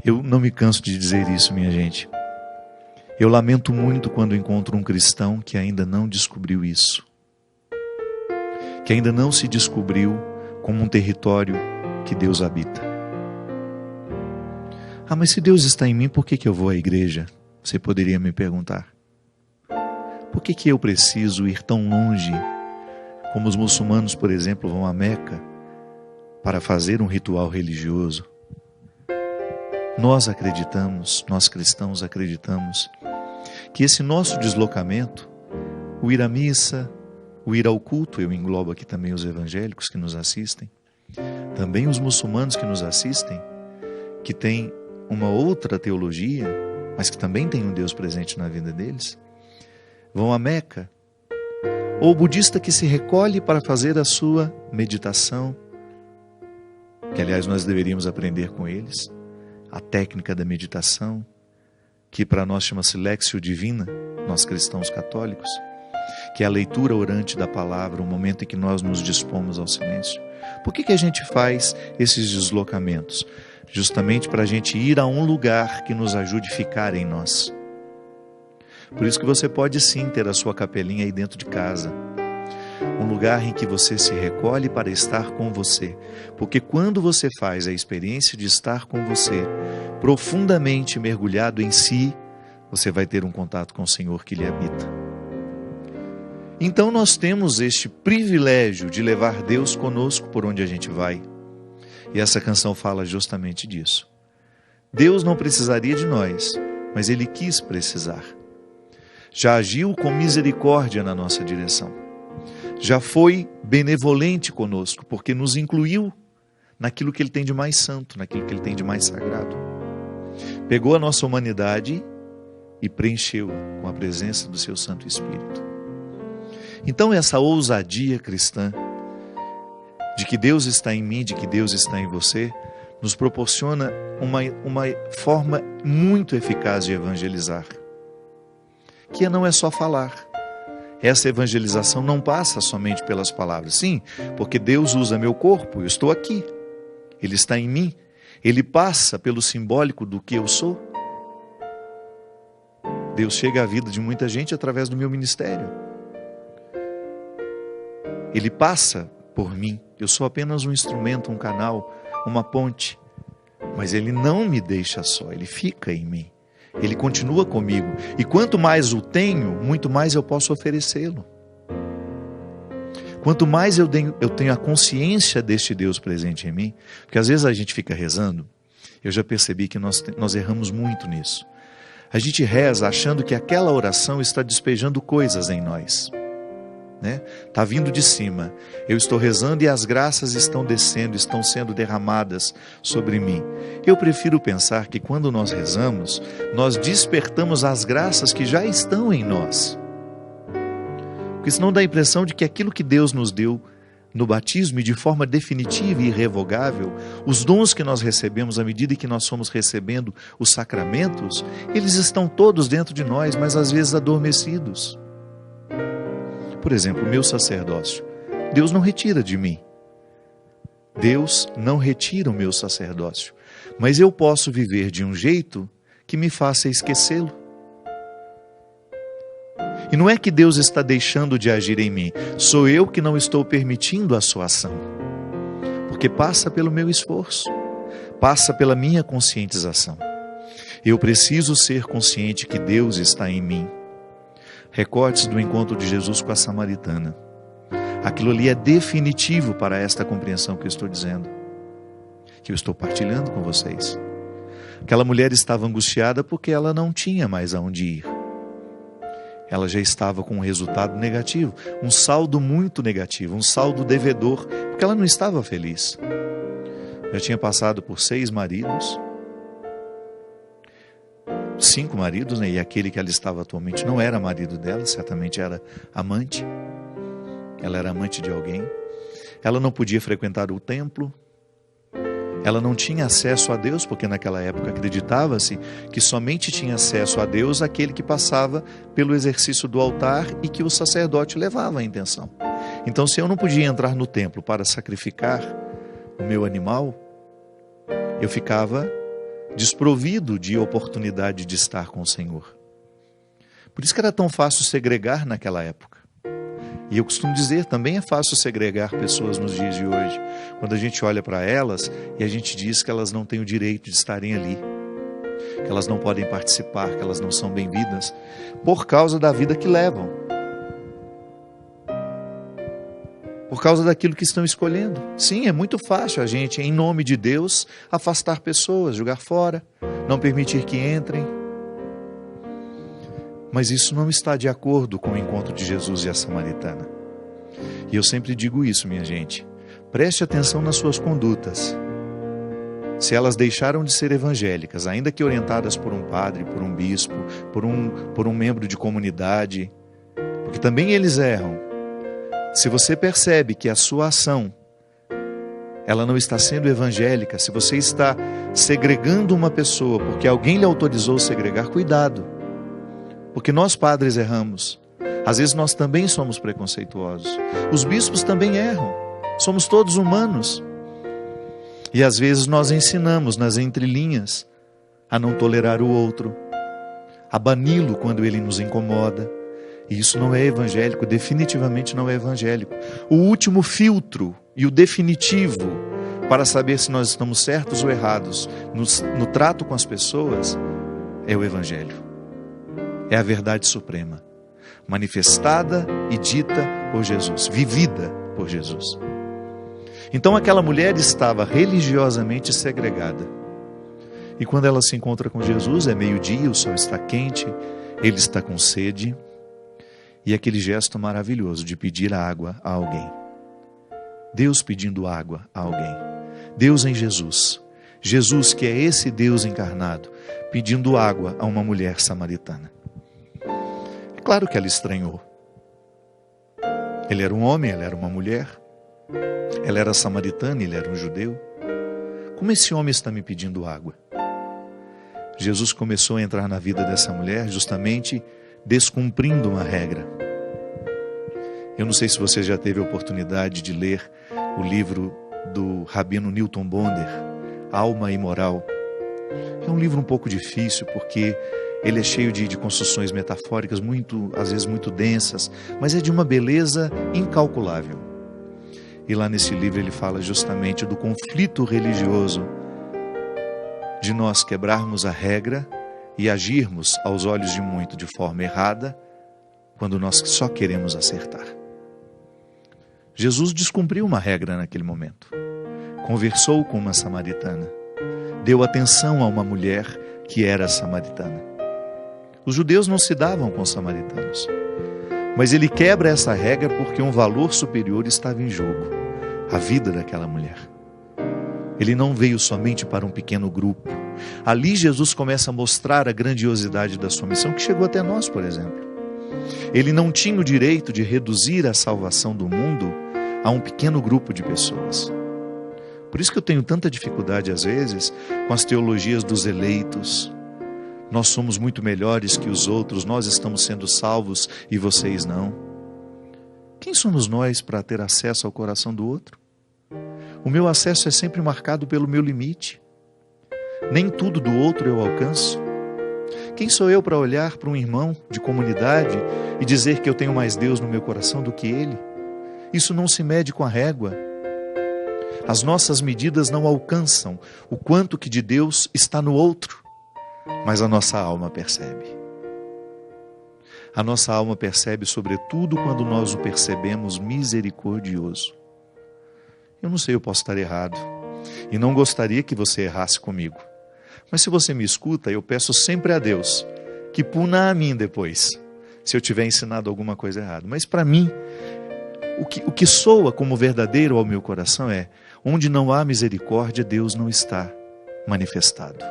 Eu não me canso de dizer isso, minha gente. Eu lamento muito quando encontro um cristão que ainda não descobriu isso. Que ainda não se descobriu como um território que Deus habita. Ah, mas se Deus está em mim, por que eu vou à igreja? Você poderia me perguntar. Por que eu preciso ir tão longe, como os muçulmanos, por exemplo, vão a Meca, para fazer um ritual religioso? Nós acreditamos, nós cristãos acreditamos, que esse nosso deslocamento, o ir à missa, o ir ao culto, eu englobo aqui também os evangélicos que nos assistem, também os muçulmanos que nos assistem, que têm uma outra teologia, mas que também tem um Deus presente na vida deles, vão a Meca, ou o budista que se recolhe para fazer a sua meditação, que aliás nós deveríamos aprender com eles, a técnica da meditação, que para nós chama-se Lexio Divina, nós cristãos católicos, que é a leitura orante da palavra, o momento em que nós nos dispomos ao silêncio. Por que a gente faz esses deslocamentos? Justamente para a gente ir a um lugar que nos ajude a ficar em nós. Por isso que você pode sim ter a sua capelinha aí dentro de casa. Um lugar em que você se recolhe para estar com você. Porque quando você faz a experiência de estar com você, profundamente mergulhado em si, você vai ter um contato com o Senhor que lhe habita. Então nós temos este privilégio de levar Deus conosco por onde a gente vai. E essa canção fala justamente disso. Deus não precisaria de nós, mas Ele quis precisar. Já agiu com misericórdia na nossa direção. Já foi benevolente conosco, porque nos incluiu naquilo que Ele tem de mais santo, naquilo que Ele tem de mais sagrado. Pegou a nossa humanidade e preencheu com a presença do Seu Santo Espírito. Então essa ousadia cristã, de que Deus está em mim, de que Deus está em você, nos proporciona uma forma muito eficaz de evangelizar. Que não é só falar. Essa evangelização não passa somente pelas palavras. Sim, porque Deus usa meu corpo, eu estou aqui. Ele está em mim. Ele passa pelo simbólico do que eu sou. Deus chega à vida de muita gente através do meu ministério. Ele passa por mim. Eu sou apenas um instrumento, um canal, uma ponte. Mas Ele não me deixa só, Ele fica em mim. Ele continua comigo. E quanto mais o tenho, muito mais eu posso oferecê-lo. Quanto mais eu tenho a consciência deste Deus presente em mim, porque às vezes a gente fica rezando, eu já percebi que nós erramos muito nisso. A gente reza achando que aquela oração está despejando coisas em nós. Está vindo de cima, eu estou rezando e as graças estão descendo, estão sendo derramadas sobre mim. Eu prefiro pensar que quando nós rezamos, nós despertamos as graças que já estão em nós. Porque senão dá a impressão de que aquilo que Deus nos deu no batismo e de forma definitiva e irrevogável, os dons que nós recebemos à medida que nós fomos recebendo os sacramentos, eles estão todos dentro de nós, mas às vezes adormecidos. Por exemplo, o meu sacerdócio. Deus não retira de mim. Deus não retira o meu sacerdócio. Mas eu posso viver de um jeito que me faça esquecê-lo. E não é que Deus está deixando de agir em mim. Sou eu que não estou permitindo a sua ação. Porque passa pelo meu esforço. Passa pela minha conscientização. Eu preciso ser consciente que Deus está em mim. Recortes do encontro de Jesus com a samaritana. Aquilo ali é definitivo para esta compreensão que eu estou dizendo, que eu estou partilhando com vocês. Aquela mulher estava angustiada porque ela não tinha mais aonde ir. Ela já estava com um resultado negativo, um saldo muito negativo, um saldo devedor, porque ela não estava feliz. Já tinha passado por 6 maridos, 5 maridos, e aquele que ela estava atualmente não era marido dela, certamente era amante. Ela era amante de alguém. Ela não podia frequentar o templo. Ela não tinha acesso a Deus, porque naquela época acreditava-se que somente tinha acesso a Deus aquele que passava pelo exercício do altar e que o sacerdote levava a intenção. Então, se eu não podia entrar no templo para sacrificar o meu animal, eu ficava desprovido de oportunidade de estar com o Senhor. Por isso que era tão fácil segregar naquela época. E eu costumo dizer, também é fácil segregar pessoas nos dias de hoje, quando a gente olha para elas e a gente diz que elas não têm o direito de estarem ali, que elas não podem participar, que elas não são bem-vindas, por causa da vida que levam, por causa daquilo que estão escolhendo. Sim, é muito fácil a gente, em nome de Deus, afastar pessoas, jogar fora, não permitir que entrem. Mas isso não está de acordo com o encontro de Jesus e a samaritana. E eu sempre digo isso, minha gente. Preste atenção nas suas condutas. Se elas deixaram de ser evangélicas, ainda que orientadas por um padre, por um bispo, por um membro de comunidade, porque também eles erram. Se você percebe que a sua ação, ela não está sendo evangélica, se você está segregando uma pessoa porque alguém lhe autorizou a segregar, cuidado. Porque nós padres erramos. Às vezes nós também somos preconceituosos. Os bispos também erram. Somos todos humanos. E às vezes nós ensinamos nas entrelinhas a não tolerar o outro, a bani-lo quando ele nos incomoda. E isso não é evangélico, definitivamente não é evangélico. O último filtro e o definitivo para saber se nós estamos certos ou errados no trato com as pessoas é o evangelho. É a verdade suprema, manifestada e dita por Jesus, vivida por Jesus. Então aquela mulher estava religiosamente segregada. E quando ela se encontra com Jesus, é meio-dia, o sol está quente, ele está com sede, e aquele gesto maravilhoso de pedir água a alguém. Deus pedindo água a alguém. Deus em Jesus. Jesus, que é esse Deus encarnado, pedindo água a uma mulher samaritana. Claro que ela estranhou. Ele era um homem, ela era uma mulher. Ela era samaritana, ele era um judeu. Como esse homem está me pedindo água? Jesus começou a entrar na vida dessa mulher justamente descumprindo uma regra. Eu não sei se você já teve a oportunidade de ler o livro do rabino Newton Bonder, Alma e Moral. É um livro um pouco difícil porque ele é cheio de construções metafóricas, às vezes muito densas, mas é de uma beleza incalculável. E lá nesse livro ele fala justamente do conflito religioso, de nós quebrarmos a regra e agirmos aos olhos de muito de forma errada, quando nós só queremos acertar. Jesus descumpriu uma regra naquele momento. Conversou com uma samaritana. Deu atenção a uma mulher que era samaritana. Os judeus não se davam com os samaritanos. Mas ele quebra essa regra porque um valor superior estava em jogo. A vida daquela mulher. Ele não veio somente para um pequeno grupo. Ali Jesus começa a mostrar a grandiosidade da sua missão, que chegou até nós, por exemplo. Ele não tinha o direito de reduzir a salvação do mundo a um pequeno grupo de pessoas. Por isso que eu tenho tanta dificuldade, às vezes, com as teologias dos eleitos. Nós somos muito melhores que os outros, nós estamos sendo salvos e vocês não. Quem somos nós para ter acesso ao coração do outro? O meu acesso é sempre marcado pelo meu limite. Nem tudo do outro eu alcanço. Quem sou eu para olhar para um irmão de comunidade e dizer que eu tenho mais Deus no meu coração do que ele? Isso não se mede com a régua. As nossas medidas não alcançam o quanto que de Deus está no outro, mas a nossa alma percebe. A nossa alma percebe sobretudo quando nós o percebemos misericordioso. Eu não sei, eu posso estar errado e não gostaria que você errasse comigo. Mas se você me escuta, eu peço sempre a Deus que puna a mim depois, se eu tiver ensinado alguma coisa errada. Mas para mim, o que soa como verdadeiro ao meu coração é: onde não há misericórdia, Deus não está manifestado.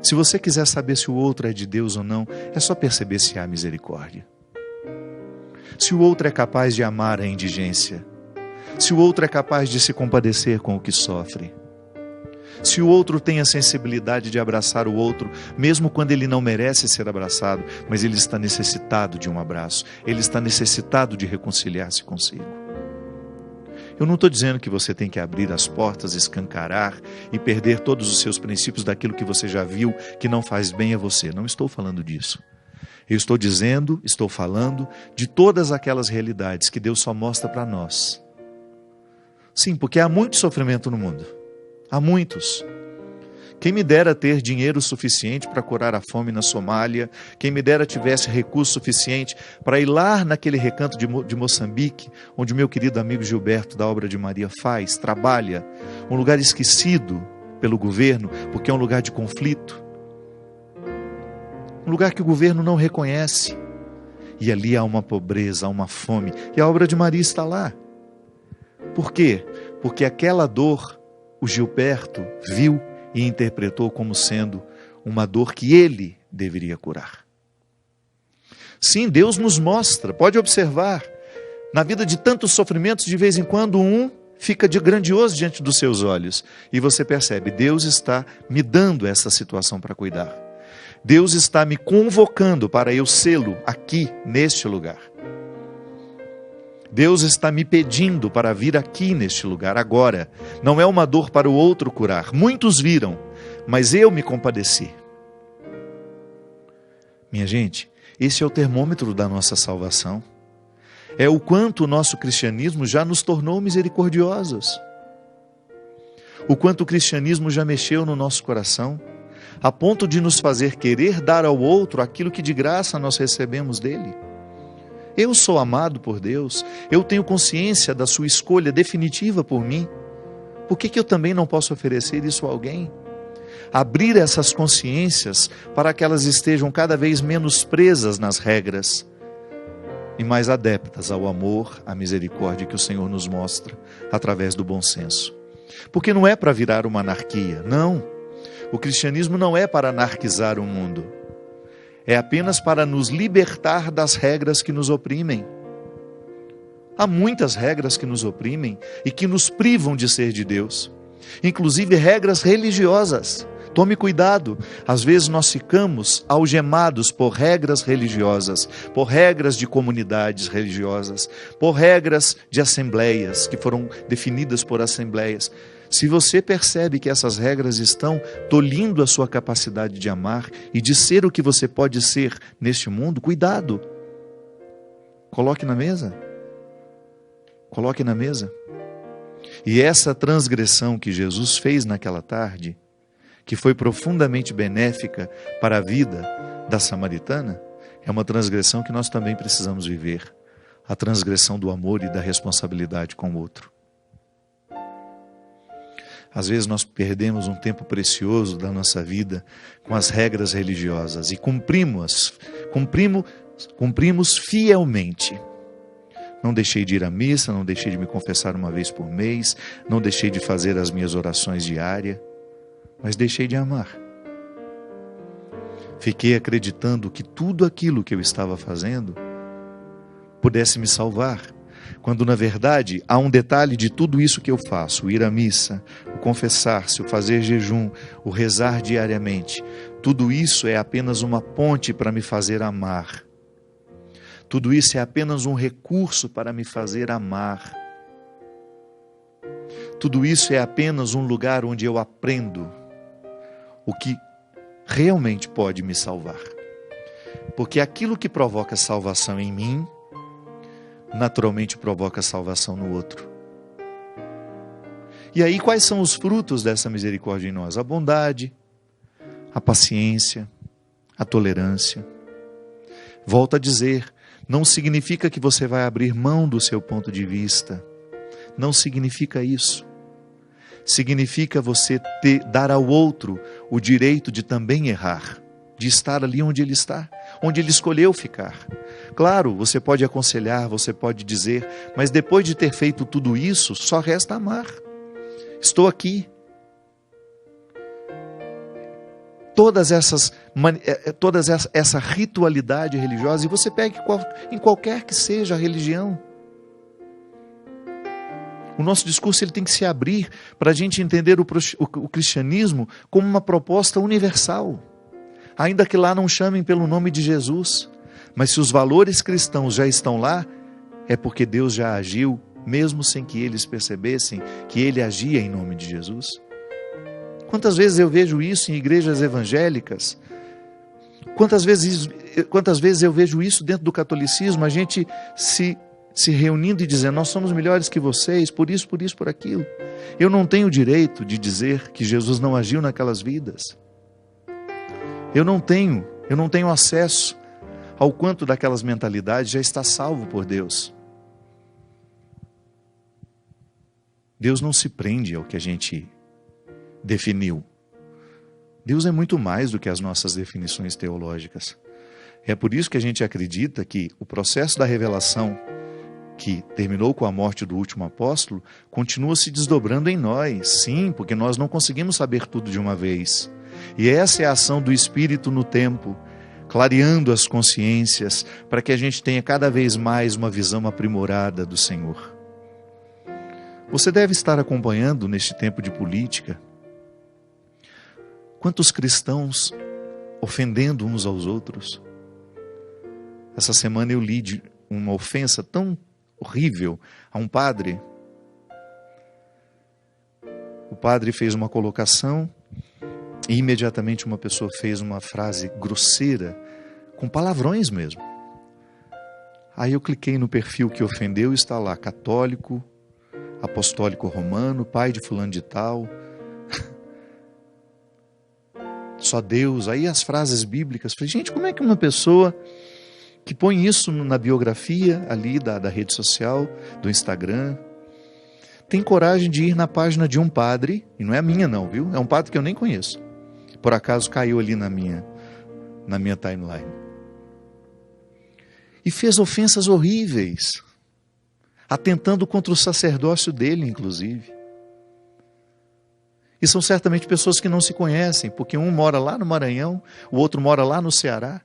Se você quiser saber se o outro é de Deus ou não, é só perceber se há misericórdia. Se o outro é capaz de amar a indigência, se o outro é capaz de se compadecer com o que sofre, se o outro tem a sensibilidade de abraçar o outro, mesmo quando ele não merece ser abraçado, mas ele está necessitado de um abraço, ele está necessitado de reconciliar-se consigo. Eu não estou dizendo que você tem que abrir as portas, escancarar e perder todos os seus princípios daquilo que você já viu que não faz bem a você. Não estou falando disso. Eu estou falando de todas aquelas realidades que Deus só mostra para nós. Sim, porque há muito sofrimento no mundo. Há muitos. Quem me dera ter dinheiro suficiente para curar a fome na Somália, quem me dera tivesse recurso suficiente para ir lá naquele recanto de Moçambique, onde o meu querido amigo Gilberto, da Obra de Maria, trabalha, um lugar esquecido pelo governo, porque é um lugar de conflito, um lugar que o governo não reconhece, e ali há uma pobreza, há uma fome, e a Obra de Maria está lá. Por quê? Porque aquela dor, o Gilberto viu e interpretou como sendo uma dor que ele deveria curar. Sim, Deus nos mostra, pode observar, na vida de tantos sofrimentos, de vez em quando um fica de grandioso diante dos seus olhos, e você percebe, Deus está me dando essa situação para cuidar. Deus está me convocando para eu sê-lo aqui, neste lugar. Deus está me pedindo para vir aqui neste lugar agora. Não é uma dor para o outro curar. Muitos viram, mas eu me compadeci. Minha gente, esse é o termômetro da nossa salvação. É o quanto o nosso cristianismo já nos tornou misericordiosos. O quanto o cristianismo já mexeu no nosso coração, a ponto de nos fazer querer dar ao outro aquilo que de graça nós recebemos dele. Eu sou amado por Deus, eu tenho consciência da sua escolha definitiva por mim. Por que eu também não posso oferecer isso a alguém? Abrir essas consciências para que elas estejam cada vez menos presas nas regras e mais adeptas ao amor, à misericórdia que o Senhor nos mostra através do bom senso. Porque não é para virar uma anarquia, não. O cristianismo não é para anarquizar o mundo. É apenas para nos libertar das regras que nos oprimem. Há muitas regras que nos oprimem e que nos privam de ser de Deus. Inclusive regras religiosas. Tome cuidado, às vezes nós ficamos algemados por regras religiosas, por regras de comunidades religiosas, por regras de assembleias, que foram definidas por assembleias. Se você percebe que essas regras estão tolhindo a sua capacidade de amar e de ser o que você pode ser neste mundo, cuidado. Coloque na mesa. Coloque na mesa. E essa transgressão que Jesus fez naquela tarde, que foi profundamente benéfica para a vida da samaritana, é uma transgressão que nós também precisamos viver. A transgressão do amor e da responsabilidade com o outro. Às vezes nós perdemos um tempo precioso da nossa vida com as regras religiosas e cumprimos fielmente. Não deixei de ir à missa, não deixei de me confessar uma vez por mês, não deixei de fazer as minhas orações diárias, mas deixei de amar. Fiquei acreditando que tudo aquilo que eu estava fazendo pudesse me salvar, quando na verdade há um detalhe de tudo isso que eu faço: o ir à missa, o confessar-se, o fazer jejum, o rezar diariamente. Tudo isso é apenas uma ponte para me fazer amar. Tudo isso é apenas um recurso para me fazer amar. Tudo isso é apenas um lugar onde eu aprendo o que realmente pode me salvar. Porque aquilo que provoca salvação em mim, naturalmente provoca salvação no outro. E aí quais são os frutos dessa misericórdia em nós? A bondade, a paciência, a tolerância. Volto a dizer, não significa que você vai abrir mão do seu ponto de vista. Não significa isso. Significa você dar ao outro o direito de também errar, de estar ali onde ele está, onde ele escolheu ficar. Claro, você pode aconselhar, você pode dizer, mas depois de ter feito tudo isso, só resta amar. Estou aqui. Toda essa ritualidade religiosa, e você pega em qualquer que seja a religião. O nosso discurso ele tem que se abrir para a gente entender o cristianismo como uma proposta universal. Ainda que lá não chamem pelo nome de Jesus, mas se os valores cristãos já estão lá, é porque Deus já agiu mesmo sem que eles percebessem que ele agia em nome de Jesus? Quantas vezes eu vejo isso em igrejas evangélicas? Quantas vezes eu vejo isso dentro do catolicismo, a gente se reunindo e dizendo, nós somos melhores que vocês, por isso, por aquilo. Eu não tenho o direito de dizer que Jesus não agiu naquelas vidas. Eu não tenho acesso ao quanto daquelas mentalidades já está salvo por Deus. Deus não se prende ao que a gente definiu. Deus é muito mais do que as nossas definições teológicas. É por isso que a gente acredita que o processo da revelação, que terminou com a morte do último apóstolo, continua se desdobrando em nós. Sim, porque nós não conseguimos saber tudo de uma vez. E essa é a ação do Espírito no tempo, clareando as consciências, para que a gente tenha cada vez mais uma visão aprimorada do Senhor. Você deve estar acompanhando neste tempo de política quantos cristãos ofendendo uns aos outros. Essa semana eu li de uma ofensa tão horrível a um padre. O padre fez uma colocação e imediatamente uma pessoa fez uma frase grosseira, com palavrões mesmo. Aí eu cliquei no perfil que ofendeu e está lá, católico, apostólico romano, pai de fulano de tal, só Deus. Aí as frases bíblicas. Falei, gente, como é que uma pessoa que põe isso na biografia ali da rede social, do Instagram, tem coragem de ir na página de um padre, e não é a minha não, viu? É um padre que eu nem conheço. Por acaso caiu ali na minha timeline. E fez ofensas horríveis, atentando contra o sacerdócio dele, inclusive. E são certamente pessoas que não se conhecem, porque um mora lá no Maranhão, o outro mora lá no Ceará.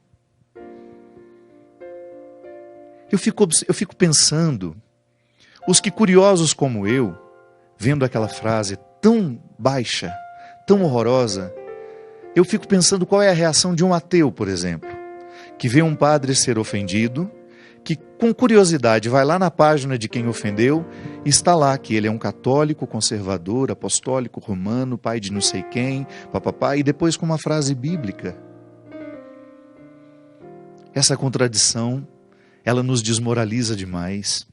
Eu fico pensando, os que curiosos como eu, vendo aquela frase tão baixa, tão horrorosa, eu fico pensando qual é a reação de um ateu, por exemplo, que vê um padre ser ofendido, que com curiosidade vai lá na página de quem ofendeu, e está lá que ele é um católico, conservador, apostólico, romano, pai de não sei quem, papapá, e depois com uma frase bíblica. Essa contradição, ela nos desmoraliza demais.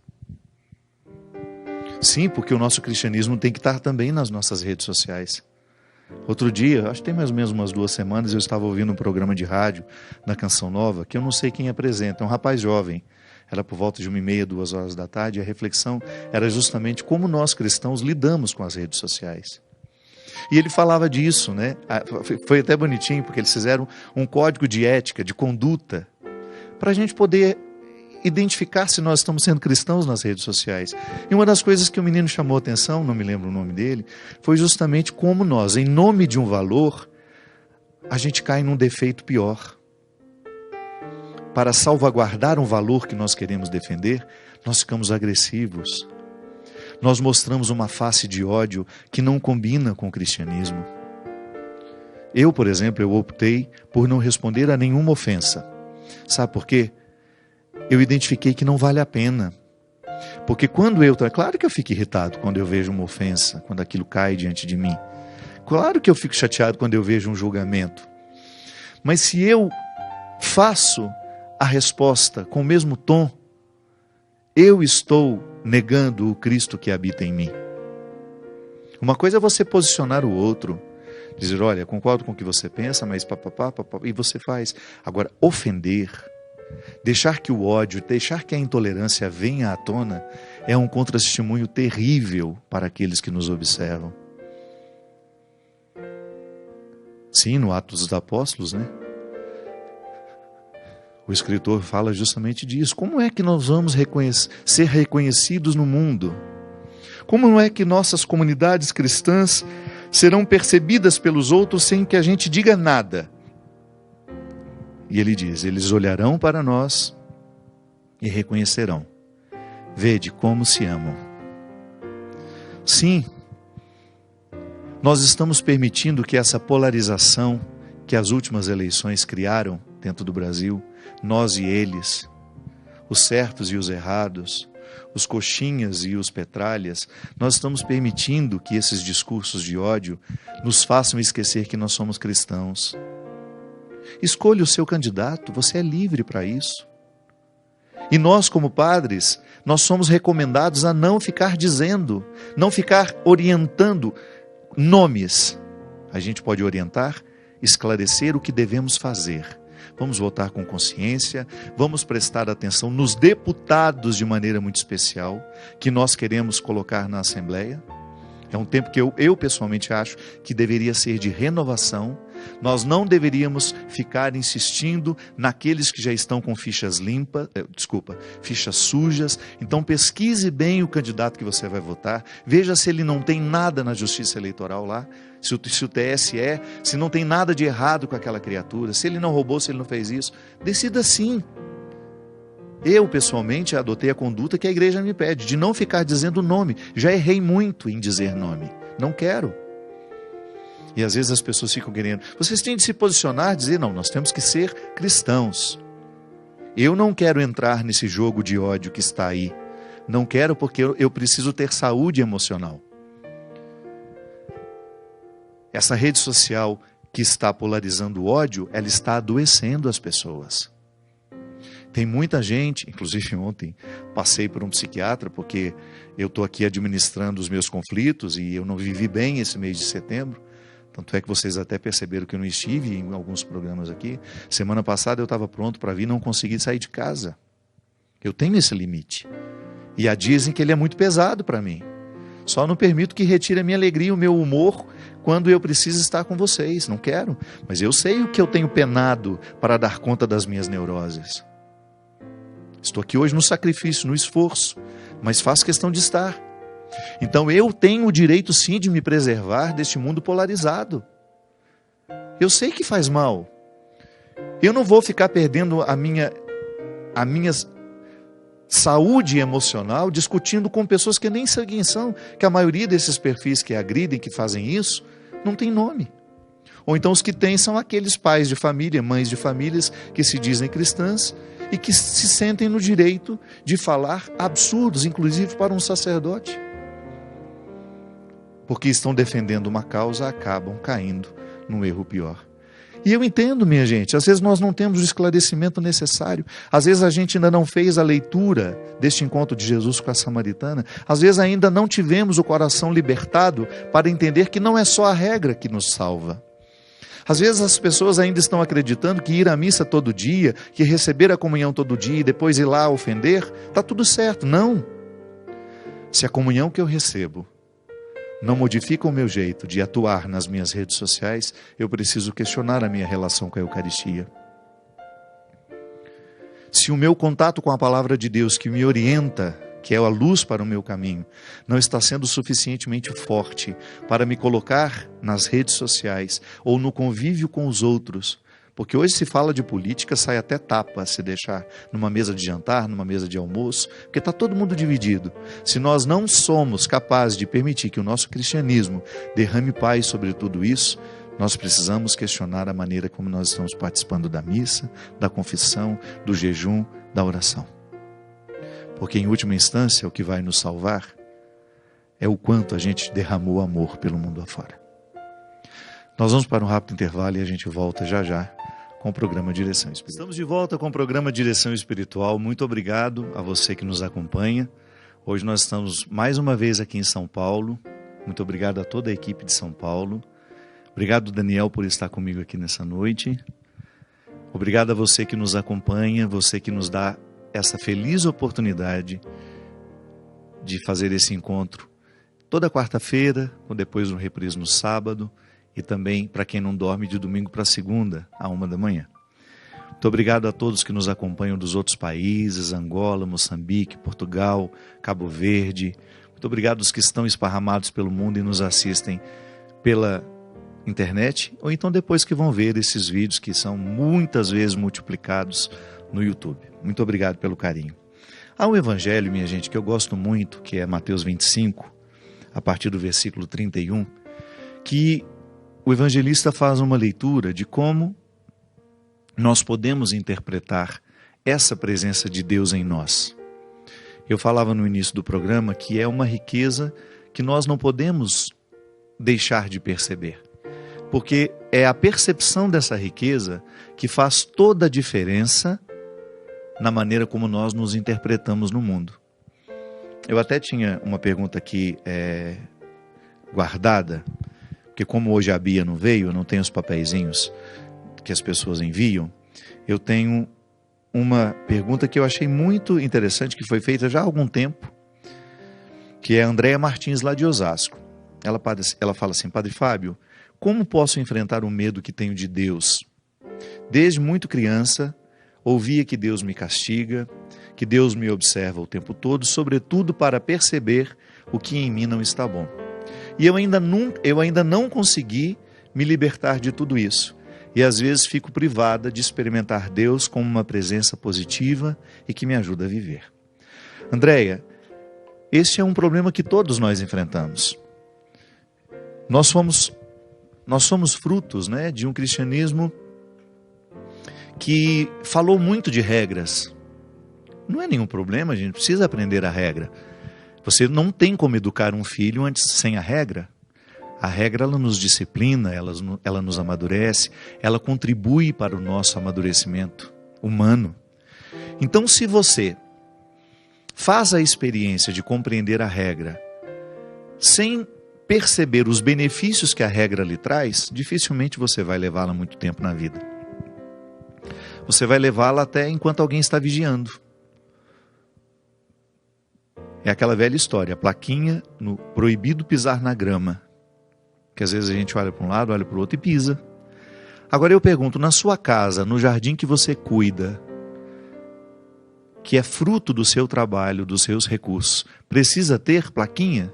Sim, porque o nosso cristianismo tem que estar também nas nossas redes sociais. Outro dia, acho que tem mais ou menos umas 2 semanas, eu estava ouvindo um programa de rádio na Canção Nova, que eu não sei quem apresenta, é um rapaz jovem. Era por volta de 1h30, 2 horas da tarde, e a reflexão era justamente como nós cristãos lidamos com as redes sociais. E ele falava disso, né? Foi até bonitinho, porque eles fizeram um código de ética, de conduta, para a gente poder identificar se nós estamos sendo cristãos nas redes sociais. E uma das coisas que o menino chamou a atenção, não me lembro o nome dele, foi justamente como nós, em nome de um valor, a gente cai num defeito pior. Para salvaguardar um valor que nós queremos defender, nós ficamos agressivos. Nós mostramos uma face de ódio que não combina com o cristianismo. Eu, por exemplo, eu optei por não responder a nenhuma ofensa. Sabe por quê? Eu identifiquei que não vale a pena. Porque quando é claro que eu fico irritado quando eu vejo uma ofensa, quando aquilo cai diante de mim. Claro que eu fico chateado quando eu vejo um julgamento. Mas se eu faço a resposta com o mesmo tom, eu estou negando o Cristo que habita em mim. Uma coisa é você posicionar o outro, dizer, olha, concordo com o que você pensa, mas papapá, e você faz. Agora, ofender, deixar que o ódio, deixar que a intolerância venha à tona, é um contra-testemunho terrível para aqueles que nos observam. Sim, no Atos dos Apóstolos, né? O escritor fala justamente disso. Como é que nós vamos ser reconhecidos no mundo? Como é que nossas comunidades cristãs serão percebidas pelos outros sem que a gente diga nada? E ele diz, eles olharão para nós e reconhecerão. Vede como se amam. Sim, nós estamos permitindo que essa polarização que as últimas eleições criaram dentro do Brasil, nós e eles, os certos e os errados, os coxinhas e os petralhas, nós estamos permitindo que esses discursos de ódio nos façam esquecer que nós somos cristãos. Escolha o seu candidato, você é livre para isso. E nós, como padres, nós somos recomendados a não ficar dizendo, não ficar orientando nomes. A gente pode orientar, esclarecer o que devemos fazer. Vamos votar com consciência, vamos prestar atenção nos deputados de maneira muito especial, que nós queremos colocar na Assembleia. É um tempo que eu pessoalmente acho que deveria ser de renovação. Nós não deveríamos ficar insistindo naqueles que já estão com fichas sujas. Então pesquise bem o candidato que você vai votar, veja se ele não tem nada na justiça eleitoral lá, se o TSE, se não tem nada de errado com aquela criatura, se ele não roubou, se ele não fez isso, decida sim. Eu, pessoalmente, adotei a conduta que a igreja me pede, de não ficar dizendo nome. Já errei muito em dizer nome. Não quero. E às vezes as pessoas ficam querendo. Vocês têm de se posicionar, dizer, não, nós temos que ser cristãos. Eu não quero entrar nesse jogo de ódio que está aí. Não quero porque eu preciso ter saúde emocional. Essa rede social que está polarizando o ódio, ela está adoecendo as pessoas. Tem muita gente, inclusive ontem passei por um psiquiatra porque eu estou aqui administrando os meus conflitos e eu não vivi bem esse mês de setembro. Tanto é que vocês até perceberam que eu não estive em alguns programas aqui. Semana passada eu estava pronto para vir e não consegui sair de casa. Eu tenho esse limite. E dizem que ele é muito pesado para mim. Só não permito que retire a minha alegria, o meu humor, quando eu preciso estar com vocês. Não quero. Mas eu sei o que eu tenho penado para dar conta das minhas neuroses. Estou aqui hoje no sacrifício, no esforço, mas faço questão de estar. Então eu tenho o direito sim de me preservar deste mundo polarizado. Eu sei que faz mal. Eu não vou ficar perdendo a minha saúde emocional discutindo com pessoas que nem sabem quem são, que a maioria desses perfis que agridem, que fazem isso, não tem nome. Ou então os que têm são aqueles pais de família, mães de famílias que se dizem cristãs e que se sentem no direito de falar absurdos, inclusive para um sacerdote. Porque estão defendendo uma causa, acabam caindo num erro pior. E eu entendo, minha gente, às vezes nós não temos o esclarecimento necessário, às vezes a gente ainda não fez a leitura deste encontro de Jesus com a samaritana, às vezes ainda não tivemos o coração libertado para entender que não é só a regra que nos salva. Às vezes as pessoas ainda estão acreditando que ir à missa todo dia, que receber a comunhão todo dia e depois ir lá ofender, está tudo certo. Não. Se a comunhão que eu recebo não modifica o meu jeito de atuar nas minhas redes sociais, eu preciso questionar a minha relação com a Eucaristia. Se o meu contato com a palavra de Deus que me orienta, que é a luz para o meu caminho, não está sendo suficientemente forte para me colocar nas redes sociais ou no convívio com os outros, porque hoje se fala de política, sai até tapa se deixar numa mesa de jantar, numa mesa de almoço, porque está todo mundo dividido. Se nós não somos capazes de permitir que o nosso cristianismo derrame paz sobre tudo isso, nós precisamos questionar a maneira como nós estamos participando da missa, da confissão, do jejum, da oração. Porque em última instância o que vai nos salvar é o quanto a gente derramou amor pelo mundo afora. Nós vamos para um rápido intervalo e a gente volta já já com o programa Direção Espiritual. Estamos de volta com o programa Direção Espiritual. Muito obrigado a você que nos acompanha. Hoje nós estamos mais uma vez aqui em São Paulo. Muito obrigado a toda a equipe de São Paulo. Obrigado, Daniel, por estar comigo aqui nessa noite. Obrigado a você que nos acompanha, você que nos dá essa feliz oportunidade de fazer esse encontro toda quarta-feira, ou depois no reprise no sábado, e também para quem não dorme de domingo para segunda, à 1h. Muito obrigado a todos que nos acompanham dos outros países, Angola, Moçambique, Portugal, Cabo Verde. Muito obrigado aos que estão esparramados pelo mundo e nos assistem pela internet, ou então depois que vão ver esses vídeos que são muitas vezes multiplicados no YouTube. Muito obrigado pelo carinho. Há um evangelho, minha gente, que eu gosto muito, que é Mateus 25, a partir do versículo 31, que o evangelista faz uma leitura de como nós podemos interpretar essa presença de Deus em nós. Eu falava no início do programa que é uma riqueza que nós não podemos deixar de perceber, porque é a percepção dessa riqueza que faz toda a diferença na maneira como nós nos interpretamos no mundo. Eu até tinha uma pergunta aqui guardada, porque como hoje a Bia não veio, eu não tenho os papeizinhos que as pessoas enviam, eu tenho uma pergunta que eu achei muito interessante, que foi feita já há algum tempo, que é a Andréia Martins, lá de Osasco. Ela fala assim: Padre Fábio, como posso enfrentar o medo que tenho de Deus? Desde muito criança, ouvia que Deus me castiga, que Deus me observa o tempo todo, sobretudo para perceber o que em mim não está bom. E eu ainda não consegui me libertar de tudo isso. E às vezes fico privada de experimentar Deus como uma presença positiva e que me ajuda a viver. Andréia, este é um problema que todos nós enfrentamos. Nós somos frutos, né, de um cristianismo que falou muito de regras. Não é nenhum problema, a gente precisa aprender a regra. Você não tem como educar um filho sem a regra. A regra, ela nos disciplina, ela nos amadurece, ela contribui para o nosso amadurecimento humano. Então, se você faz a experiência de compreender a regra sem perceber os benefícios que a regra lhe traz, dificilmente você vai levá-la muito tempo na vida. Você vai levá-la até enquanto alguém está vigiando. É aquela velha história, a plaquinha no proibido pisar na grama. Que às vezes a gente olha para um lado, olha para o outro e pisa. Agora eu pergunto, na sua casa, no jardim que você cuida, que é fruto do seu trabalho, dos seus recursos, precisa ter plaquinha?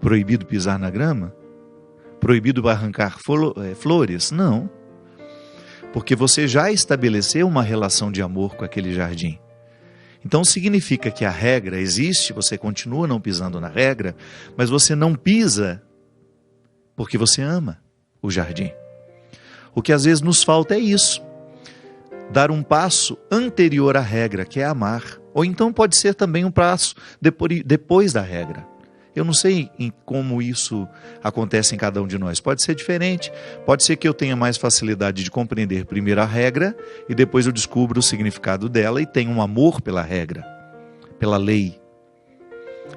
Proibido pisar na grama? Proibido arrancar flores? Não. Porque você já estabeleceu uma relação de amor com aquele jardim. Então significa que a regra existe, você continua não pisando na regra, mas você não pisa porque você ama o jardim. O que às vezes nos falta é isso. Dar um passo anterior à regra, que é amar. Ou então pode ser também um passo depois da regra. Eu não sei como isso acontece em cada um de nós. Pode ser diferente. Pode ser que eu tenha mais facilidade de compreender primeiro a regra e depois eu descubro o significado dela e tenho um amor pela regra, pela lei.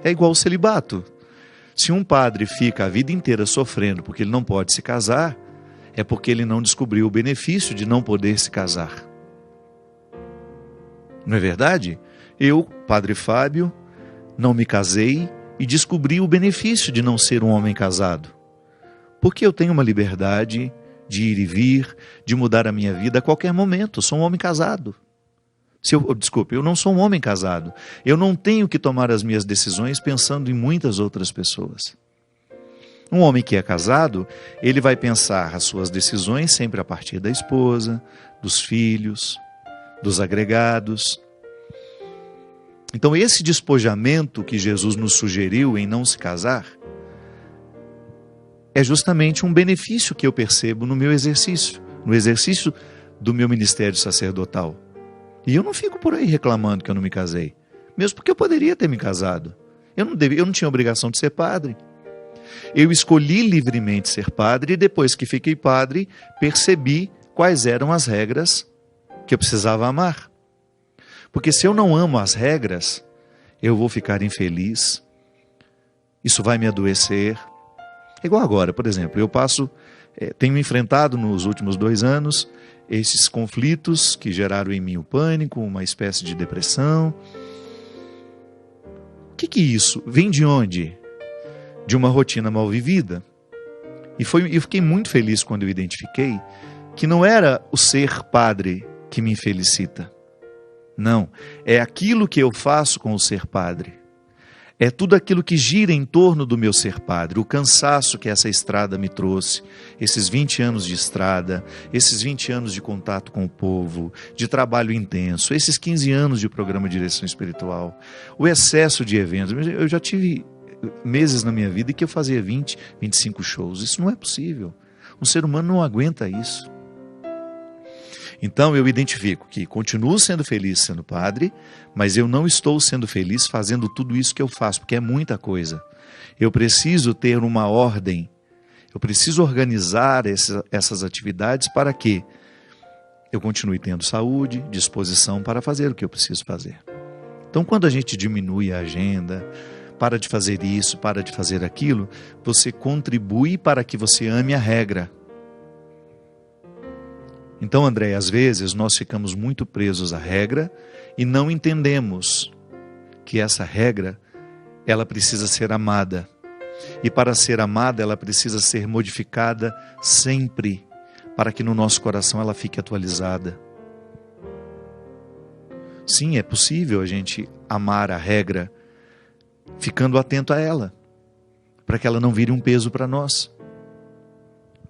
É igual o celibato. Se um padre fica a vida inteira sofrendo porque ele não pode se casar, é porque ele não descobriu o benefício de não poder se casar. Não é verdade? Eu, Padre Fábio, não me casei e descobri o benefício de não ser um homem casado. Porque eu tenho uma liberdade de ir e vir, de mudar a minha vida a qualquer momento. Eu sou um homem casado. Eu não sou um homem casado. Eu não tenho que tomar as minhas decisões pensando em muitas outras pessoas. Um homem que é casado, ele vai pensar as suas decisões sempre a partir da esposa, dos filhos, dos agregados. Então esse despojamento que Jesus nos sugeriu em não se casar é justamente um benefício que eu percebo no meu exercício, no exercício do meu ministério sacerdotal. E eu não fico por aí reclamando que eu não me casei, mesmo porque eu poderia ter me casado. Eu não tinha obrigação de ser padre. Eu escolhi livremente ser padre e depois que fiquei padre, percebi quais eram as regras que eu precisava amar. Porque se eu não amo as regras, eu vou ficar infeliz, isso vai me adoecer. É igual agora, por exemplo, tenho enfrentado nos últimos 2 anos esses conflitos que geraram em mim o pânico, uma espécie de depressão. O que é isso? Vem de onde? De uma rotina mal vivida. E eu fiquei muito feliz quando eu identifiquei que não era o ser padre que me felicita. Não, é aquilo que eu faço com o ser padre. É tudo aquilo que gira em torno do meu ser padre, o cansaço que essa estrada me trouxe, esses 20 anos de estrada, esses 20 anos de contato com o povo, de trabalho intenso, esses 15 anos de programa de direção espiritual, o excesso de eventos. Eu já tive meses na minha vida em que eu fazia 20, 25 shows. Isso não é possível. Um ser humano não aguenta isso. Então eu identifico que continuo sendo feliz sendo padre, mas eu não estou sendo feliz fazendo tudo isso que eu faço, porque é muita coisa. Eu preciso ter uma ordem, eu preciso organizar essas atividades para que eu continue tendo saúde, disposição para fazer o que eu preciso fazer. Então, quando a gente diminui a agenda, para de fazer isso, para de fazer aquilo, você contribui para que você ame a regra. Então, André, às vezes nós ficamos muito presos à regra e não entendemos que essa regra, ela precisa ser amada. E para ser amada, ela precisa ser modificada sempre, para que no nosso coração ela fique atualizada. Sim, é possível a gente amar a regra, ficando atento a ela, para que ela não vire um peso para nós.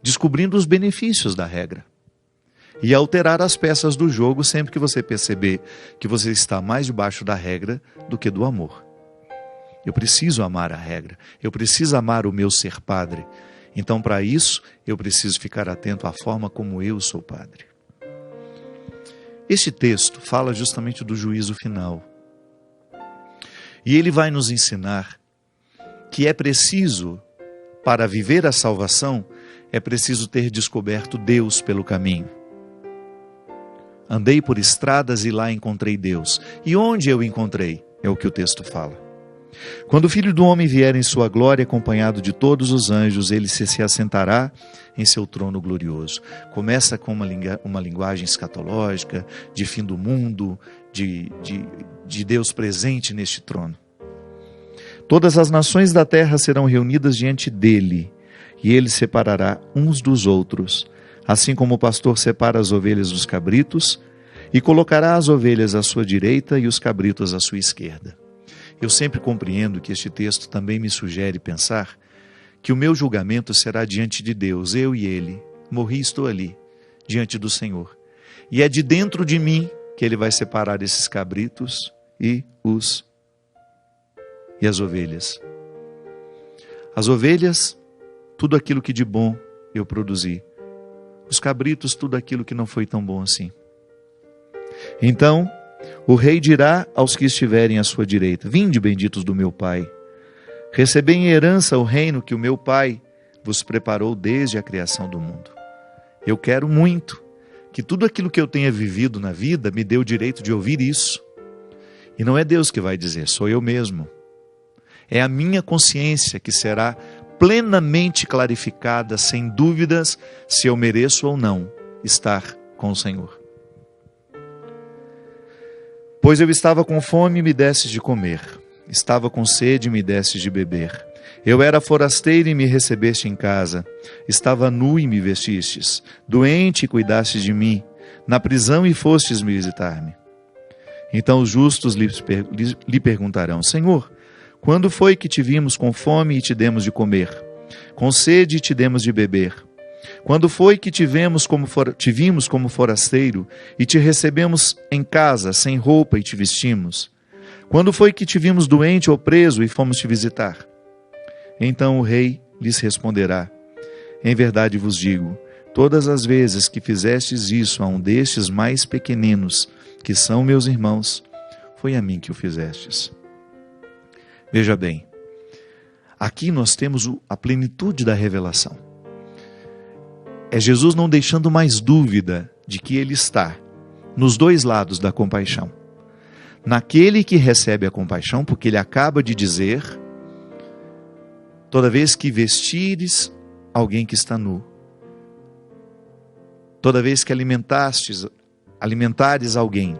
Descobrindo os benefícios da regra. E alterar as peças do jogo sempre que você perceber que você está mais debaixo da regra do que do amor. Eu preciso amar a regra, eu preciso amar o meu ser padre. Então, para isso, eu preciso ficar atento à forma como eu sou padre. Este texto fala justamente do juízo final. E ele vai nos ensinar que é preciso, para viver a salvação, é preciso ter descoberto Deus pelo caminho. Andei por estradas e lá encontrei Deus. E onde eu encontrei? É o que o texto fala. Quando o Filho do Homem vier em sua glória, acompanhado de todos os anjos, ele se assentará em seu trono glorioso. Começa com uma linguagem escatológica, de fim do mundo, de Deus presente neste trono. Todas as nações da terra serão reunidas diante dele, e ele separará uns dos outros, assim como o pastor separa as ovelhas dos cabritos, e colocará as ovelhas à sua direita e os cabritos à sua esquerda. Eu sempre compreendo que este texto também me sugere pensar que o meu julgamento será diante de Deus, eu e ele. Morri e estou ali, diante do Senhor. E é de dentro de mim que ele vai separar esses cabritos e as ovelhas. As ovelhas, tudo aquilo que de bom eu produzi. Os cabritos, tudo aquilo que não foi tão bom assim. Então, o rei dirá aos que estiverem à sua direita: vinde, benditos do meu Pai, recebei em herança o reino que o meu Pai vos preparou desde a criação do mundo. Eu quero muito que tudo aquilo que eu tenha vivido na vida me dê o direito de ouvir isso. E não é Deus que vai dizer, sou eu mesmo. É a minha consciência que será plenamente clarificada, sem dúvidas, se eu mereço ou não estar com o Senhor. Pois eu estava com fome e me destes de comer, estava com sede e me destes de beber. Eu era forasteiro e me recebeste em casa, estava nu e me vestistes, doente e cuidastes de mim, na prisão e fostes me visitar-me. Então os justos lhe perguntarão: Senhor, quando foi que te vimos com fome e te demos de comer, com sede e te demos de beber? Quando foi que te vimos como forasteiro e te recebemos em casa, sem roupa e te vestimos? Quando foi que te vimos doente ou preso e fomos te visitar? Então o rei lhes responderá: em verdade vos digo, todas as vezes que fizestes isso a um destes mais pequeninos, que são meus irmãos, foi a mim que o fizestes. Veja bem, aqui nós temos a plenitude da revelação. É Jesus não deixando mais dúvida de que ele está nos dois lados da compaixão. Naquele que recebe a compaixão, porque ele acaba de dizer: toda vez que vestires alguém que está nu, toda vez que alimentares alguém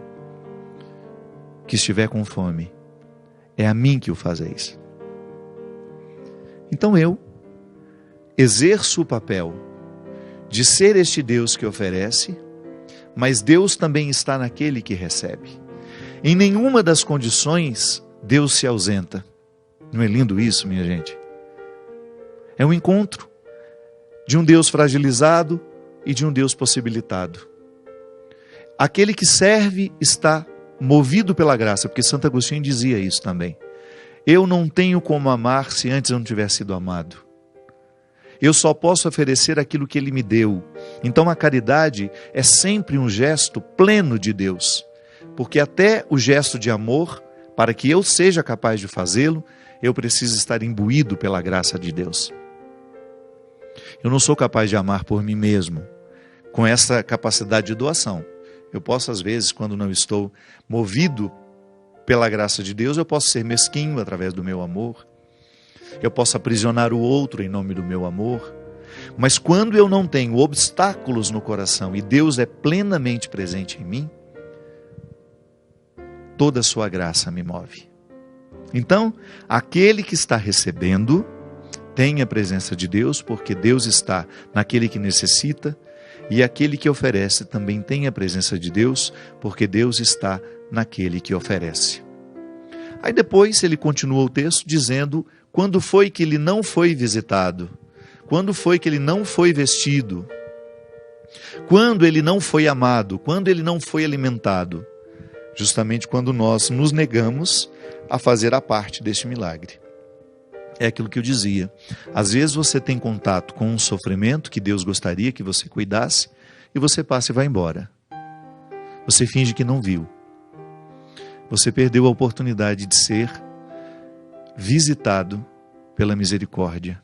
que estiver com fome, é a mim que o fazeis. Então eu exerço o papel de ser este Deus que oferece, mas Deus também está naquele que recebe. Em nenhuma das condições Deus se ausenta. Não é lindo isso, minha gente? É um encontro de um Deus fragilizado e de um Deus possibilitado. Aquele que serve está movido pela graça, porque Santo Agostinho dizia isso também. Eu não tenho como amar se antes eu não tiver sido amado. Eu só posso oferecer aquilo que Ele me deu. Então a caridade é sempre um gesto pleno de Deus. Porque até o gesto de amor, para que eu seja capaz de fazê-lo, eu preciso estar imbuído pela graça de Deus. Eu não sou capaz de amar por mim mesmo, com essa capacidade de doação. Eu posso, às vezes, quando não estou movido pela graça de Deus, eu posso ser mesquinho através do meu amor. Eu posso aprisionar o outro em nome do meu amor. Mas quando eu não tenho obstáculos no coração e Deus é plenamente presente em mim, toda a sua graça me move. Então, aquele que está recebendo tem a presença de Deus, porque Deus está naquele que necessita, e aquele que oferece também tem a presença de Deus, porque Deus está naquele que oferece. Aí depois ele continua o texto dizendo quando foi que ele não foi visitado, quando foi que ele não foi vestido, quando ele não foi amado, quando ele não foi alimentado. Justamente quando nós nos negamos a fazer a parte deste milagre. É aquilo que eu dizia. Às vezes você tem contato com um sofrimento que Deus gostaria que você cuidasse, e você passa e vai embora. Você finge que não viu. Você perdeu a oportunidade de ser visitado pela misericórdia.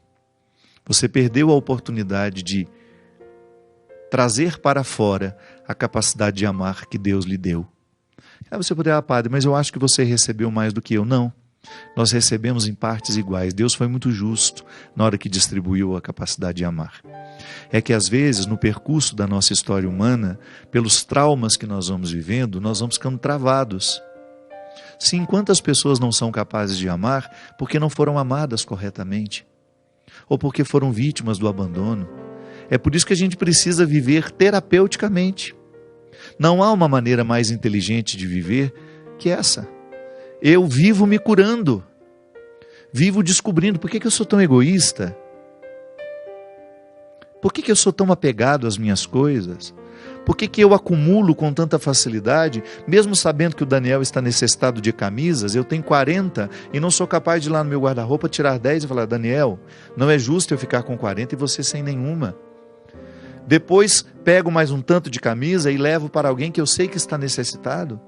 Você perdeu a oportunidade de trazer para fora a capacidade de amar que Deus lhe deu. Aí você poderia, padre, mas eu acho que você recebeu mais do que eu. Não, nós recebemos em partes iguais. Deus foi muito justo na hora que distribuiu a capacidade de amar. É que às vezes, no percurso da nossa história humana, pelos traumas que nós vamos vivendo, nós vamos ficando travados. Sim, quantas pessoas não são capazes de amar porque não foram amadas corretamente? Ou porque foram vítimas do abandono? É por isso que a gente precisa viver terapeuticamente. Não há uma maneira mais inteligente de viver que essa. Eu vivo me curando. Vivo descobrindo por que eu sou tão egoísta. Por que eu sou tão apegado às minhas coisas? Por que eu acumulo com tanta facilidade, mesmo sabendo que o Daniel está necessitado de camisas, eu tenho 40 e não sou capaz de ir lá no meu guarda-roupa, tirar 10 e falar, Daniel, não é justo eu ficar com 40 e você sem nenhuma. Depois pego mais um tanto de camisa e levo para alguém que eu sei que está necessitado.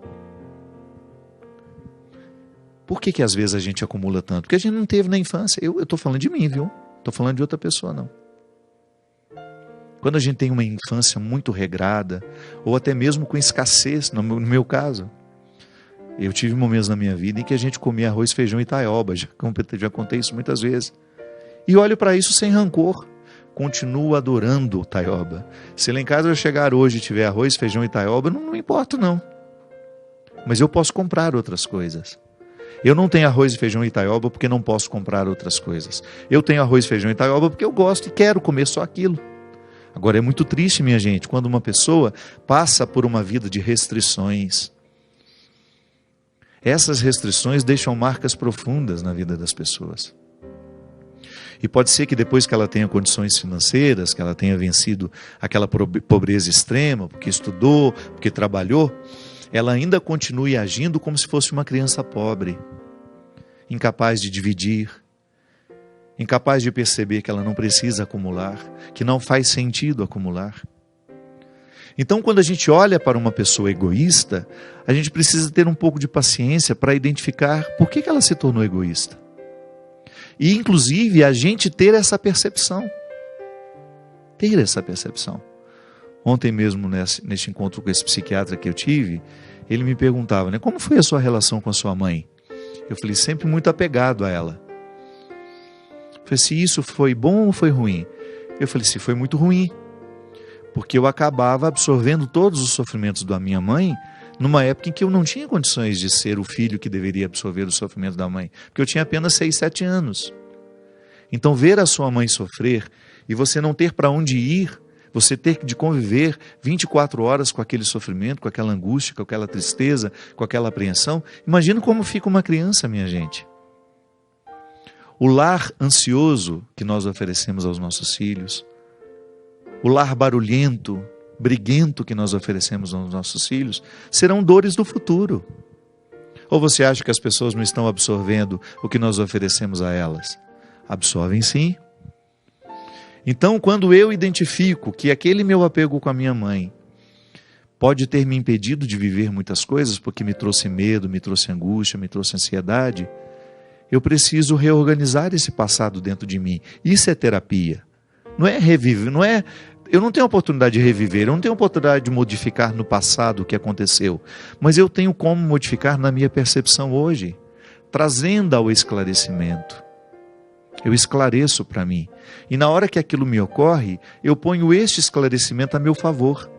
Por que às vezes a gente acumula tanto? Porque a gente não teve na infância. Eu estou falando de mim, viu? Estou falando de outra pessoa, não. Quando a gente tem uma infância muito regrada, ou até mesmo com escassez, no meu caso, eu tive momentos na minha vida em que a gente comia arroz, feijão e taioba, já contei isso muitas vezes. E olho para isso sem rancor. Continuo adorando taioba. Se lá em casa eu chegar hoje e tiver arroz, feijão e taioba, não me importo não. Mas eu posso comprar outras coisas. Eu não tenho arroz, feijão e taioba porque não posso comprar outras coisas. Eu tenho arroz, feijão e taioba porque eu gosto e quero comer só aquilo. Agora é muito triste, minha gente, quando uma pessoa passa por uma vida de restrições. Essas restrições deixam marcas profundas na vida das pessoas. E pode ser que depois que ela tenha condições financeiras, que ela tenha vencido aquela pobreza extrema, porque estudou, porque trabalhou, ela ainda continue agindo como se fosse uma criança pobre, incapaz de dividir, incapaz de perceber que ela não precisa acumular, que não faz sentido acumular. Então, quando a gente olha para uma pessoa egoísta, a gente precisa ter um pouco de paciência para identificar por que ela se tornou egoísta. E, inclusive, a gente ter essa percepção. Ter essa percepção. Ontem mesmo, neste encontro com esse psiquiatra que eu tive, ele me perguntava, né, como foi a sua relação com a sua mãe? Eu falei, sempre muito apegado a ela. Eu falei, se isso foi bom ou foi ruim? Eu falei, se foi muito ruim. Porque eu acabava absorvendo todos os sofrimentos da minha mãe numa época em que eu não tinha condições de ser o filho que deveria absorver o sofrimento da mãe. Porque eu tinha apenas 6, 7 anos. Então ver a sua mãe sofrer e você não ter para onde ir, você ter de conviver 24 horas com aquele sofrimento, com aquela angústia, com aquela tristeza, com aquela apreensão. Imagina como fica uma criança, minha gente. O lar ansioso que nós oferecemos aos nossos filhos, o lar barulhento, briguento que nós oferecemos aos nossos filhos, serão dores do futuro. Ou você acha que as pessoas não estão absorvendo o que nós oferecemos a elas? Absorvem sim. Então, quando eu identifico que aquele meu apego com a minha mãe pode ter me impedido de viver muitas coisas, porque me trouxe medo, me trouxe angústia, me trouxe ansiedade, eu preciso reorganizar esse passado dentro de mim. Isso é terapia. Não é reviver, eu não tenho oportunidade de reviver, eu não tenho oportunidade de modificar no passado o que aconteceu, mas eu tenho como modificar na minha percepção hoje, trazendo ao esclarecimento. Eu esclareço para mim. E na hora que aquilo me ocorre, eu ponho este esclarecimento a meu favor.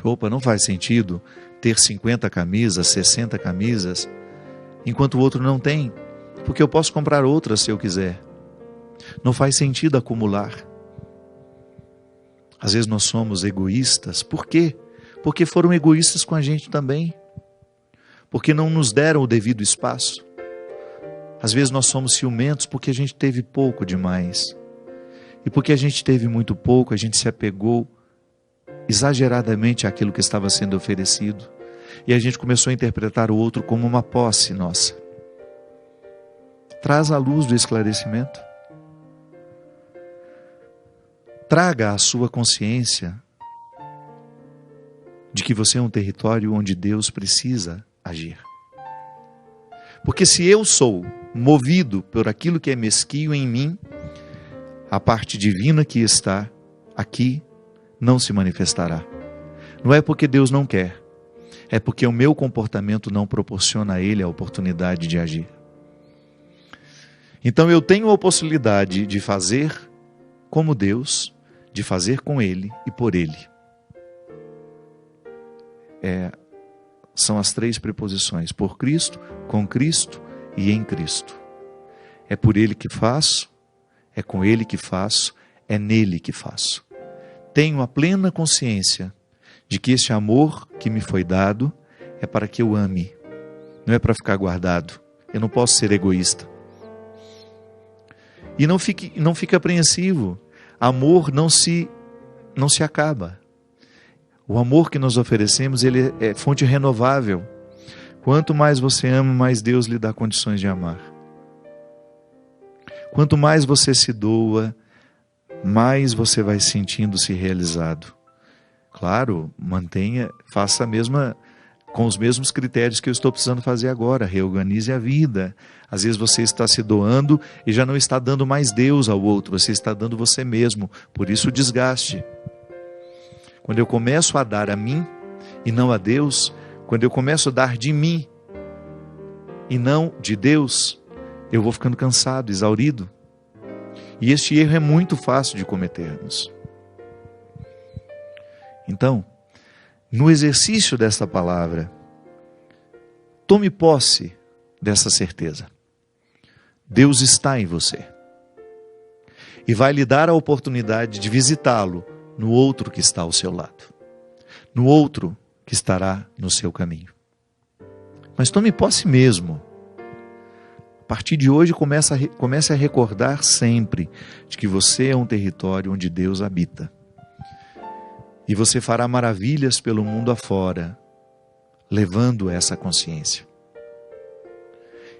Opa, não faz sentido ter 50 camisas, 60 camisas, enquanto o outro não tem, porque eu posso comprar outras se eu quiser. Não faz sentido acumular. Às vezes nós somos egoístas. Por quê? Porque foram egoístas com a gente também. Porque não nos deram o devido espaço. Às vezes nós somos ciumentos porque a gente teve pouco demais. E porque a gente teve muito pouco, a gente se apegou exageradamente àquilo que estava sendo oferecido. E a gente começou a interpretar o outro como uma posse nossa. Traz a luz do esclarecimento. Traga à sua consciência de que você é um território onde Deus precisa agir. Porque se eu sou movido por aquilo que é mesquinho em mim, a parte divina que está aqui não se manifestará. Não é porque Deus não quer, é porque o meu comportamento não proporciona a Ele a oportunidade de agir. Então eu tenho a possibilidade de fazer como Deus, de fazer com Ele e por Ele. São as 3 preposições: por Cristo, com Cristo e em Cristo. É por Ele que faço, é com Ele que faço, é nele que faço. Tenho a plena consciência de que esse amor que me foi dado é para que eu ame, não é para ficar guardado. Eu não posso ser egoísta. E não fique apreensivo. Amor não se acaba. O amor que nós oferecemos, ele é fonte renovável. Quanto mais você ama, mais Deus lhe dá condições de amar. Quanto mais você se doa, mais você vai sentindo-se realizado. Claro, faça com os mesmos critérios que eu estou precisando fazer agora. Reorganize a vida. Às vezes você está se doando e já não está dando mais Deus ao outro, você está dando você mesmo. Por isso o desgaste. Quando eu começo a dar a mim e não a Deus, quando eu começo a dar de mim e não de Deus, eu vou ficando cansado, exaurido. E este erro é muito fácil de cometermos. Então, no exercício desta palavra, tome posse dessa certeza. Deus está em você. E vai lhe dar a oportunidade de visitá-lo no outro que está ao seu lado. No outro que estará no seu caminho. Mas tome posse mesmo. A partir de hoje, comece a recordar sempre de que você é um território onde Deus habita. E você fará maravilhas pelo mundo afora, levando essa consciência.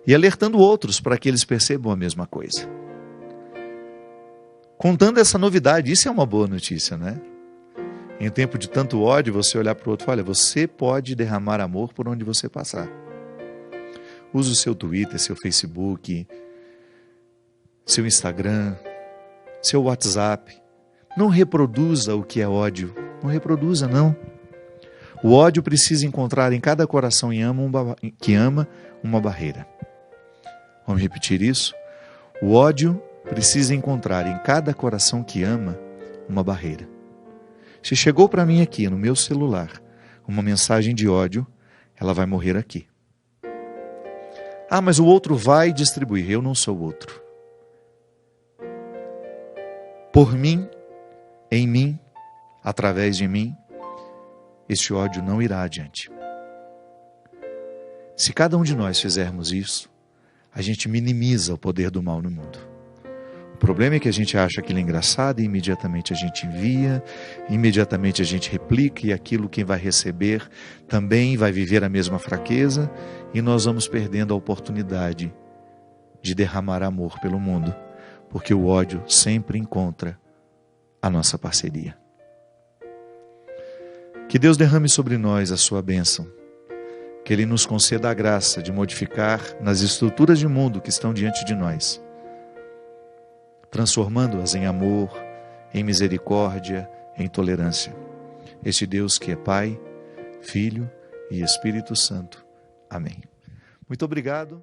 E alertando outros para que eles percebam a mesma coisa. Contando essa novidade, isso é uma boa notícia, né? Em tempo de tanto ódio, você olhar para o outro e falar: olha, você pode derramar amor por onde você passar. Use o seu Twitter, seu Facebook, seu Instagram, seu WhatsApp. Não reproduza o que é ódio. Não reproduza, não. O ódio precisa encontrar em cada coração que ama uma barreira. Vamos repetir isso? O ódio precisa encontrar em cada coração que ama uma barreira. Se chegou para mim aqui no meu celular uma mensagem de ódio, ela vai morrer aqui. Ah, mas o outro vai distribuir. Eu não sou o outro. Por mim, em mim, através de mim, este ódio não irá adiante. Se cada um de nós fizermos isso, a gente minimiza o poder do mal no mundo. O problema é que a gente acha aquilo engraçado e imediatamente a gente envia, imediatamente a gente replica, e aquilo quem vai receber também vai viver a mesma fraqueza, e nós vamos perdendo a oportunidade de derramar amor pelo mundo, porque o ódio sempre encontra a nossa parceria. Que Deus derrame sobre nós a sua bênção, que Ele nos conceda a graça de modificar nas estruturas de mundo que estão diante de nós, transformando-as em amor, em misericórdia, em tolerância. Este Deus que é Pai, Filho e Espírito Santo. Amém. Muito obrigado.